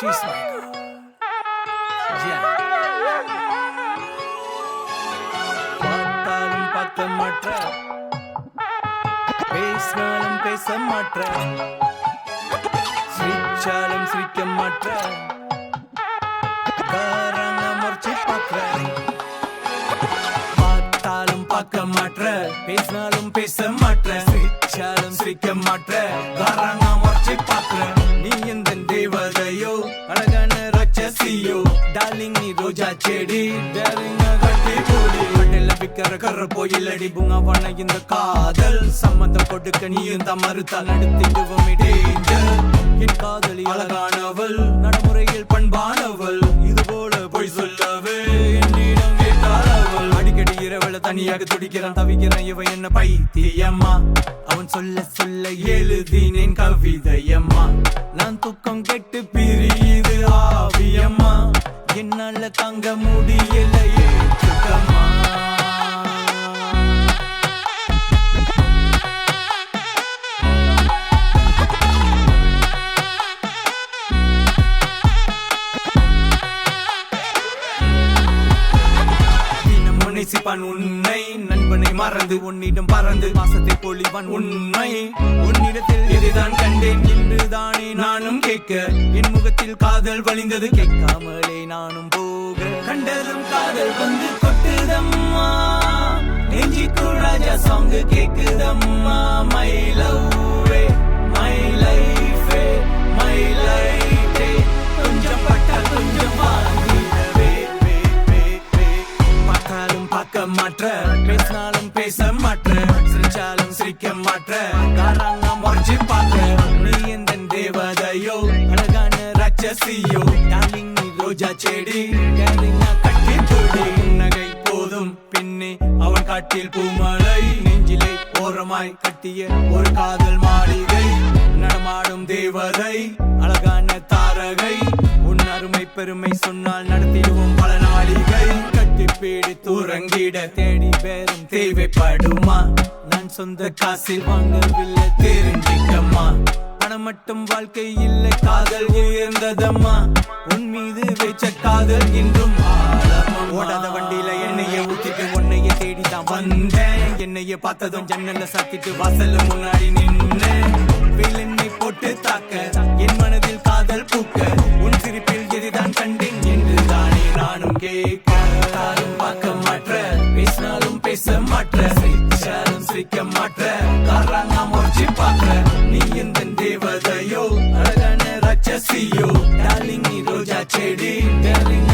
She's my girl. Yeah. பார்த்தாலும் பார்க்க மாற்ற, பேசினாலும் பேச மாற்ற, சிரிச்சாலும் சிரிக்க மாற்ற, காரங்க முறைச்சு பார்க்கிற. பார்த்தாலும் பார்க்க மாற்ற, பேசினாலும் பேச மாற்ற, சிரிச்சாலும் சிரிக்க மாற்ற, காரங்க முறைச்சு பார்க்கிற. நீ எந்த தேவதையோ, அழகான ராட்சசியோ, டார்லிங் நீ ரோஜா செடி, டார்லிங் கட்டி போடி. பட்டெல்ல விக்கிற கர்ற போயில்லடி பூங்காவான இந்த காதல். சம்மந்தம் கொடுக்க நீயும் தான் மறுத்தால் நடத்திடுவோம் டேஞ்சர். என் காதலி அழகானவள், நடைமுறையில் பண்பானவள், இது போல பொய் சொல்லவே என்னிடம் கேட்டாள் அவள். அடிக்கடி இரவல தனியாக துடிக்கிறான், தவிக்கிறான் இவன் என்ன பைத்தியம்மா. அவன் சொல்ல சொல்ல எழுதினேன் கவிதையம்மா. நான் தூக்கம் கெட்டு பிரியுது ஆவியம்மா, என்னால தாங்க முடியலையே சுத்தமா. நேசிப்பான் உன்னை, நண்பனை மறந்து உன்னிடம் பறந்து பாசத்தை பொழிவான் உண்மை. உன்னிடத்தில் இதுதான் கண்டேன் என்றுதானே நானும் கேட்க, என் முகத்தில் காதல் வழிந்தது கேட்காமலே நானும் போக. கண்டதும் காதல் வந்து கொட்டுதம்மா, நெஞ்சிக்கு ராஜா சாங் கேக்குதம்மா. மை லவ்வே மை லைஃபே மை லைஃபே, கொஞ்சம் பட்டால் கொஞ்சம் வாங்கிடவே. பார்க்க மாற்ற, பேசினாலும் பேச மாற்ற, சிரிச்சாலும் சிரிக்க மாற்ற, காரங்க முறைச்சு பார்க்க. நீ எந்த தேவதையோ, அழகான ராட்சசியோ, டார்லிங் நீ ரோஜா செடி, டார்லிங் கட்டி போடி. நகை போதும் பின்னே அவன் காட்டில் பூமலை, நெஞ்சிலே ஓரமாய் கட்டிய ஒரு காதல் மாளிகை. நடமாடும் தேவதை, அழகான தாரகை, உன் அருமை பெருமை சொன்னால் நடத்திடுவோம் பல நாளிகை. பீடி தூரங்கிட தேடி பேரும் தேவைப்படுமா, நான் சொந்த காசில் வாங்கவில்லை தெரிஞ்சிக்கம்மா. பணம் மட்டும் வாழ்க்கை இல்லை, காதல் உயர்ந்ததம்மா, உன் மீது வைச்ச காதல் இன்றும் ஆழமா. ஓடாத வண்டியில எண்ணெயை ஊத்திட்டு உன்னைய தேடிதான் வந்தேன். என்னைய பார்த்ததும் ஜன்னல்ல சாத்திட்டு வாசல்ல முன்னாடி நின்னேன். வெயில் எண்ணெய் போட்டு தாக்க, என் மனதில் காதல் பூக்க, உன் சிரிப்பில் எதுதான் கண்டேன் என்று தானே நானும் கேட்க. பார்க்க மாற்ற, பேசினாலும் பேச மாற்ற, சிரிச்சாலும் சிரிக்க மாற்ற, காரங்க முறைச்சு பார்க்க. நீ எந்த தேவதையோ, அழகான ராட்சசியோ, டார்லிங் நீ ரோஜா செடி, டார்லிங்